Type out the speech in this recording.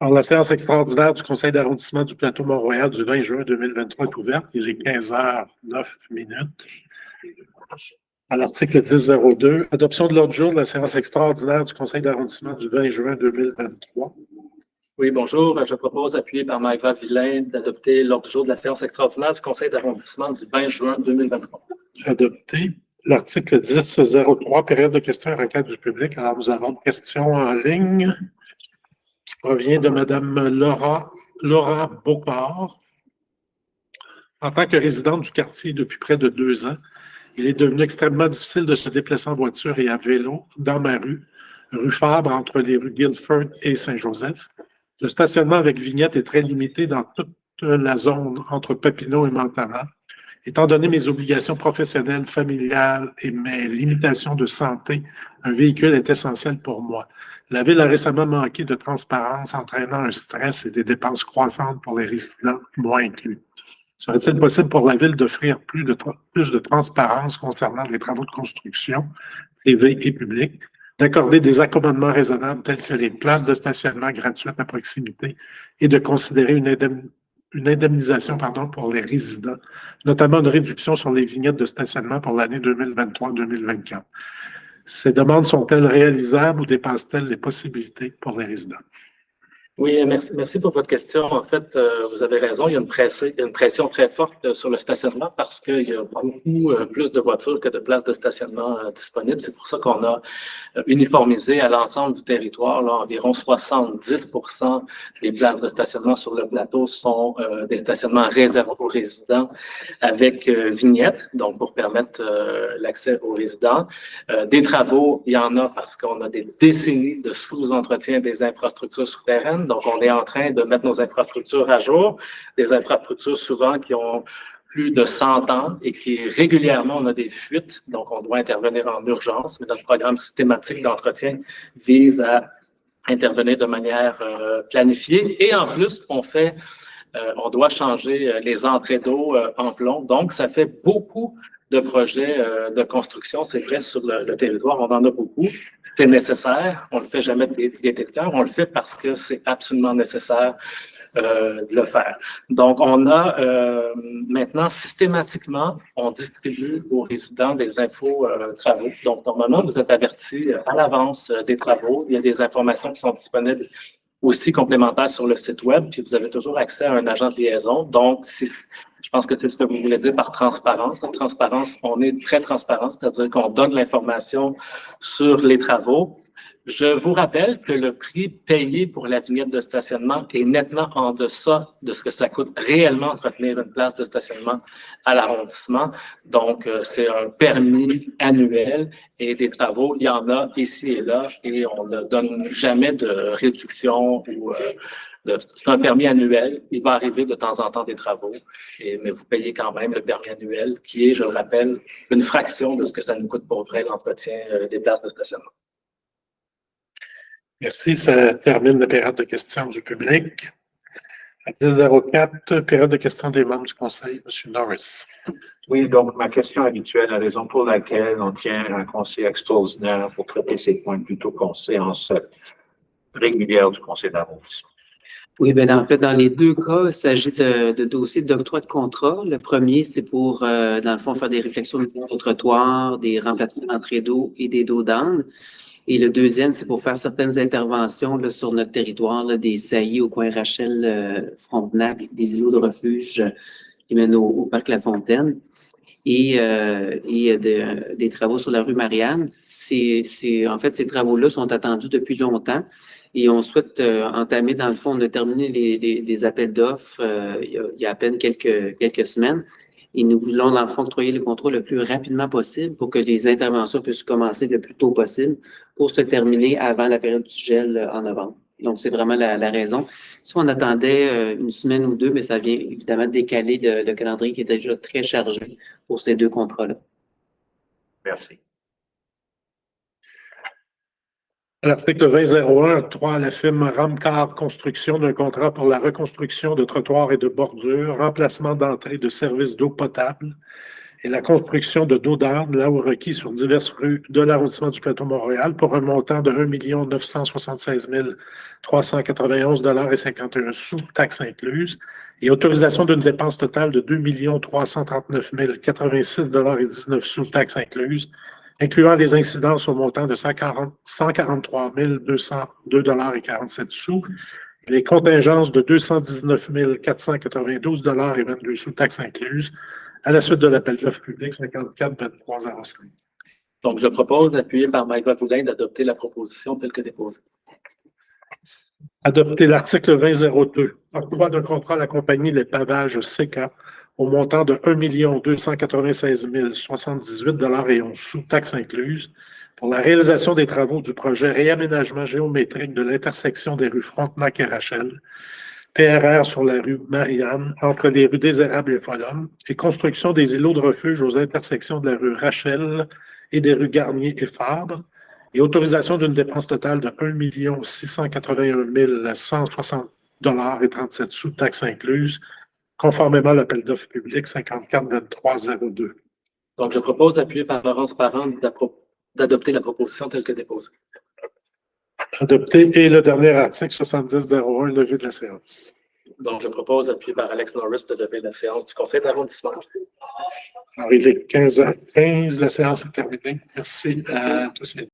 Alors, la séance extraordinaire du Conseil d'arrondissement du Plateau Mont-Royal du 20 juin 2023 est ouverte. Il est 15h09. À l'article 10.02, adoption de l'ordre du jour de la séance extraordinaire du Conseil d'arrondissement du 20 juin 2023. Oui, bonjour. Je propose, appuyé par Maëva Villain, d'adopter l'ordre du jour de la séance extraordinaire du Conseil d'arrondissement du 20 juin 2023. Adopté. L'article 10.03, période de questions et requêtes du public. Alors, nous avons une question en ligne qui provient de Mme Laura Bocard. En tant que résidente du quartier depuis près de 2 ans, il est devenu extrêmement difficile de se déplacer en voiture et à vélo dans ma rue Fabre, entre les rues Guilford et Saint-Joseph. Le stationnement avec vignette est très limité dans toute la zone entre Papineau et Montana. Étant donné mes obligations professionnelles, familiales et mes limitations de santé, un véhicule est essentiel pour moi. La Ville a récemment manqué de transparence, entraînant un stress et des dépenses croissantes pour les résidents, moi inclus. Serait-il possible pour la Ville d'offrir plus de transparence concernant les travaux de construction, privés et publics, d'accorder des accommodements raisonnables tels que les places de stationnement gratuites à proximité et de considérer une indemnisation pour les résidents, notamment une réduction sur les vignettes de stationnement pour l'année 2023-2024. Ces demandes sont-elles réalisables ou dépassent-elles les possibilités pour les résidents? Oui, merci pour votre question. En fait, vous avez raison, il y a une pression très forte sur le stationnement parce qu'il y a beaucoup plus de voitures que de places de stationnement disponibles. C'est pour ça qu'on a uniformisé à l'ensemble du territoire. Là, environ 70% des places de stationnement sur le plateau sont des stationnements réservés aux résidents avec vignette, donc pour permettre l'accès aux résidents. Des travaux, il y en a parce qu'on a des décennies de sous-entretien des infrastructures souterraines. Donc, on est en train de mettre nos infrastructures à jour, des infrastructures souvent qui ont plus de 100 ans et qui régulièrement, on a des fuites, donc on doit intervenir en urgence, mais notre programme systématique d'entretien vise à intervenir de manière planifiée. Et en plus, on doit changer les entrées d'eau en plomb, donc ça fait beaucoup de projets de construction, c'est vrai, sur le territoire, on en a beaucoup. C'est nécessaire, on ne le fait jamais de gaieté de cœur, on le fait parce que c'est absolument nécessaire de le faire. Donc, on a maintenant, systématiquement, on distribue aux résidents des infos travaux. Donc, normalement, vous êtes avertis à l'avance des travaux. Il y a des informations qui sont disponibles aussi complémentaires sur le site web, puis vous avez toujours accès à un agent de liaison. Donc, je pense que c'est ce que vous voulez dire par transparence. La transparence, on est très transparent, c'est-à-dire qu'on donne l'information sur les travaux. Je vous rappelle que le prix payé pour la vignette de stationnement est nettement en deçà de ce que ça coûte réellement entretenir une place de stationnement à l'arrondissement. Donc, c'est un permis annuel et des travaux, il y en a ici et là et on ne donne jamais de réduction ou c'est un permis annuel. Il va arriver de temps en temps des travaux, mais vous payez quand même le permis annuel qui est, je le rappelle, une fraction de ce que ça nous coûte pour vrai l'entretien des places de stationnement. Merci. Ça termine la période de questions du public. À 10h04, période de questions des membres du Conseil. M. Norris. Oui, donc ma question habituelle, la raison pour laquelle on tient un Conseil extraordinaire pour traiter ces points plutôt qu'en séance régulière du Conseil d'arrondissement. Oui, bien, en fait, dans les deux cas, il s'agit de dossiers d'octroi de contrat. Le premier, c'est pour, dans le fond, faire des réflexions au trottoir, des remplacements d'entrée d'eau et des dos d'âne. Et le deuxième, c'est pour faire certaines interventions là, sur notre territoire, là, des saillies au coin Rachel, Frontenac, des îlots de refuge qui mènent au parc La Fontaine et des travaux sur la rue Marianne. En fait, ces travaux-là sont attendus depuis longtemps et on souhaite entamer, dans le fond, on a terminé les appels d'offres il y a à peine quelques semaines. Et nous voulons, dans le fond, octroyer le contrat le plus rapidement possible pour que les interventions puissent commencer le plus tôt possible pour se terminer avant la période du gel en novembre. Donc, c'est vraiment la raison. Si on attendait une semaine ou deux, mais ça vient évidemment décaler le calendrier qui est déjà très chargé pour ces deux contrats-là. Merci. À l'article 20.01, 3, la firme Ramcar Construction d'un contrat pour la reconstruction de trottoirs et de bordures, remplacement d'entrées de services d'eau potable et la construction de dos d'âne, là où requis sur diverses rues de l'arrondissement du plateau Montréal pour un montant de 1 976 391,51 $, taxes incluses, et autorisation d'une dépense totale de 2 339 086,19 $, taxes incluses, incluant les incidences au montant de 143 202,47 $, et les contingences de 219 492,22 $, taxes incluses, à la suite de l'appel d'offres public 54-2305. Donc, je propose, appuyé par Michael Poulin, d'adopter la proposition telle que déposée. Adopter l'article 2002, octroi d'un contrat à la compagnie Les Pavages CK au montant de 1 296 078,11 $, taxes incluses, pour la réalisation des travaux du projet réaménagement géométrique de l'intersection des rues Frontenac et Rachel, PRR sur la rue Marianne, entre les rues des Érables et Folhomme, et construction des îlots de refuge aux intersections de la rue Rachel et des rues Garnier et Fabre, et autorisation d'une dépense totale de 1 681 160,37 $, taxes incluses, conformément à l'appel d'offres public 54-2302. Donc, je propose, appuyé par Laurence Parent, d'adopter la proposition telle que déposée. Adopté. Et le dernier article 70-01, levé de la séance. Donc, je propose, appuyé par Alex Norris, de lever la séance du Conseil d'arrondissement. Alors, il est 15h15, la séance est terminée. Merci à tous et